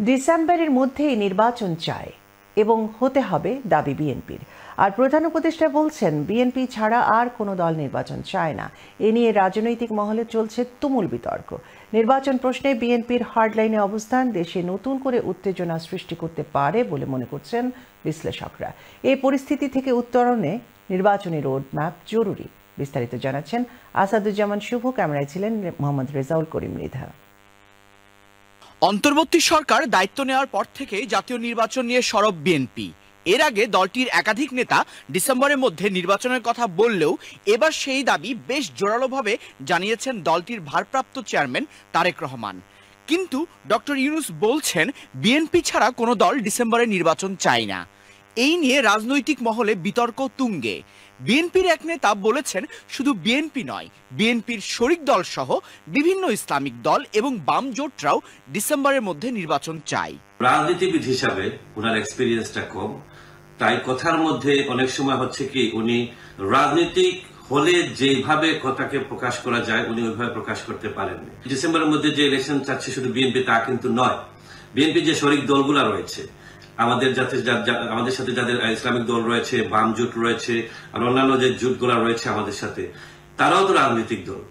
ডিসেম্বরের মধ্যেই নির্বাচন চায় এবং হতে হবে দাবি বিএনপির। আর প্রধান উপদেষ্টা বলছেন বিএনপি ছাড়া আর কোনো দল নির্বাচন চায় না। এ নিয়ে রাজনৈতিক মহলে চলছে তুমুল বিতর্ক। নির্বাচন প্রশ্নে বিএনপির হার্ডলাইনে অবস্থান দেশে নতুন করে উত্তেজনা সৃষ্টি করতে পারে বলে মনে করছেন বিশ্লেষকরা। এই পরিস্থিতি থেকে উত্তরণে নির্বাচনী রোডম্যাপ জরুরি। বিস্তারিত জানাচ্ছেন আসাদুজ্জামান শুভ, ক্যামেরায় ছিলেন মোহাম্মদ রেজাউল করিম মৃধা। অন্তর্বর্তী সরকার দায়িত্ব নেওয়ার পর থেকে জাতীয় নির্বাচন নিয়ে সরব বিএনপি। এর আগে দলটির একাধিক নেতা ডিসেম্বরের মধ্যে নির্বাচনের কথা বললেও এবার সেই দাবি বেশ জোরালোভাবে জানিয়েছেন দলটির ভারপ্রাপ্ত চেয়ারম্যান তারেক রহমান। কিন্তু ডক্টর ইউনূস বলছেন বিএনপি ছাড়া কোনো দল ডিসেম্বরে নির্বাচন চায় না। এই নিয়ে রাজনৈতিক মহলে বিতর্ক তুঙ্গে। বিএনপির এক নেতা বলেছেন শুধু বিএনপি নয়, বিএনপির শরিক দল সহ বিভিন্ন ইসলামিক দল এবং বাম জোটরাও ডিসেম্বরের মধ্যে নির্বাচন চায়। রাজনীতিবিদ হিসাবে ওনার এক্সপিরিয়েন্সটা কম, তাই কথার মধ্যে অনেক সময় হচ্ছে কি উনি রাজনীতিক হলে যেভাবে কথাকে প্রকাশ করা যায় উনি ওইভাবে প্রকাশ করতে পারেননি। ডিসেম্বরের মধ্যে যে ইলেকশন চাচ্ছে শুধু বিএনপি তা কিন্তু নয়। বিএনপি যে শরিক দলগুলা রয়েছে, আমাদের সাথে যাদের ইসলামিক দল রয়েছে, বাম জোট রয়েছে, আর অন্যান্য যে জোটগুলা রয়েছে আমাদের সাথে, তারাও তো রাজনৈতিক দল।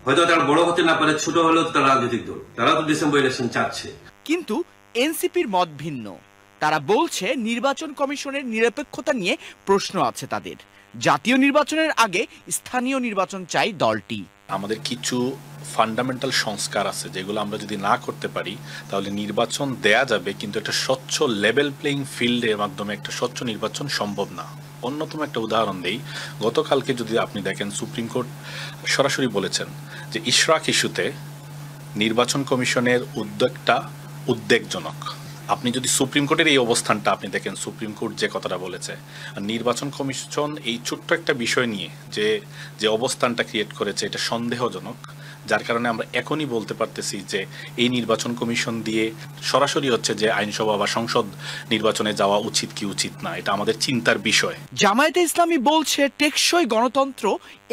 হয়তো তারা বড় হতে না পারে, ছোট হলেও তারা রাজনৈতিক দল, তারাও তো ডিসেম্বর ইলেকশন চাচ্ছে। কিন্তু এনসিপির মত ভিন্ন। তারা বলছে নির্বাচন কমিশনের নিরপেক্ষতা নিয়ে প্রশ্ন আছে তাদের। জাতীয় নির্বাচনের আগে স্থানীয় নির্বাচন চাই দলটি। আমাদের কিছু ফান্ডামেন্টাল সংস্কার আছে যেগুলো আমরা যদি না করতে পারি তাহলে নির্বাচন দেয়া যাবে, কিন্তু একটা স্বচ্ছ লেভেল প্লেইং ফিল্ডের মাধ্যমে একটা স্বচ্ছ নির্বাচন সম্ভব না। অন্যতম একটা উদাহরণ দেই, গতকালকে যদি আপনি দেখেন সুপ্রিম কোর্ট সরাসরি বলেছেন যে ইশরাক ইস্যুতে নির্বাচন কমিশনের উদ্যোগটা উদ্বেগজনক। আপনি যদি সুপ্রিম কোর্টের এই অবস্থানটা আপনি দেখেন, সুপ্রিম কোর্ট যে কথাটা বলেছে, নির্বাচন কমিশন এই ছোট্ট একটা বিষয় নিয়ে যে অবস্থানটা ক্রিয়েট করেছে এটা সন্দেহজনক, যার কারণে আমরা এখনই বলতে পারতেছি যে এই নির্বাচন কমিশন দিয়ে সরাসরি হচ্ছে যে আইনসভা বা সংসদ নির্বাচনে যাওয়া উচিত কি উচিত না, এটা আমাদের চিন্তার বিষয়। জামায়াতে ইসলামী বলছে টেকসই গণতন্ত্র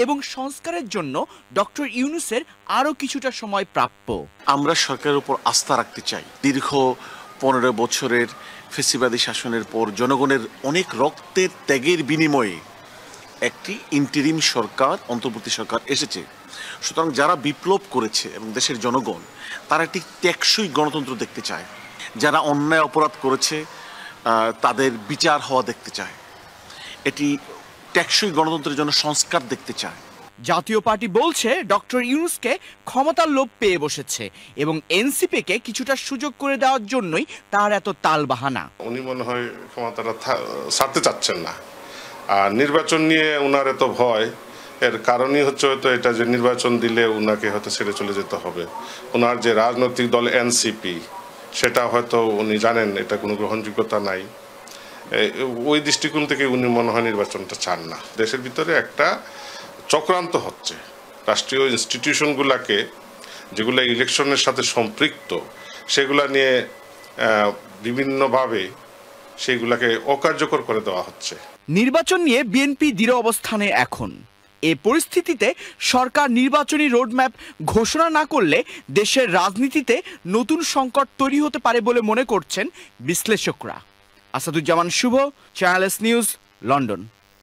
এবং সংস্কারের জন্য ডক্টর ইউনূসের আরো কিছুটা সময় প্রাপ্য। আমরা সরকারের উপর আস্থা রাখতে চাই। দীর্ঘ 15 বছরের ফেসিবাদী শাসনের পর জনগণের অনেক রক্তের ত্যাগের বিনিময়ে একটি ইন্টারিম সরকার, অন্তর্বর্তী সরকার এসেছে। সুতরাং যারা বিপ্লব করেছে এবং দেশের জনগণ তারা একটি টেকসই গণতন্ত্র দেখতে চায়। যারা অন্যায় অপরাধ করেছে তাদের বিচার হওয়া দেখতে চায়। এটি টেকসই গণতন্ত্রের জন্য সংস্কার দেখতে চায়। জাতীয় পার্টি বলছে ডক্টর ইউনূসকে ক্ষমতার লোভ পেয়ে বসেছে এবং এনসিপিকে কিছুটা সুযোগ করে দেওয়ার জন্যই তার এত তালবাহানা। উনি মনে হয় ক্ষমতাটা ছাড়তে চাচ্ছেন না। আর নির্বাচন নিয়ে উনার এত ভয়, এর কারণই হচ্ছে হয়তো এটা যে নির্বাচন দিলে উনাকে হয়তো ছেড়ে চলে যেতে হবে। উনার যে রাজনৈতিক দল এনসিপি, সেটা হয়তো উনি জানেন এটা কোনো গ্রহণযোগ্যতা নাই। ওই দৃষ্টিকোণ থেকে উনি মনে হয় নির্বাচনটা চান না। দেশের ভিতরে একটা চক্রান্ত হচ্ছে, রাষ্ট্রীয় ইনস্টিটিউশনগুলোকে যেগুলো ইলেকশনের সাথে সম্পৃক্ত সেগুলা নিয়ে বিভিন্নভাবে সেগুলাকে অকার্যকর করে দেওয়া হচ্ছে। নির্বাচন নিয়ে বিএনপি দৃঢ় অবস্থানে এখন। এ পরিস্থিতিতে সরকার নির্বাচনী রোডম্যাপ ঘোষণা না করলে দেশের রাজনীতিতে নতুন সংকট তৈরি হতে পারে বলে মনে করছেন বিশ্লেষকরা। আসাদুজ্জামান শুভ, চ্যানেল এস নিউজ, লন্ডন।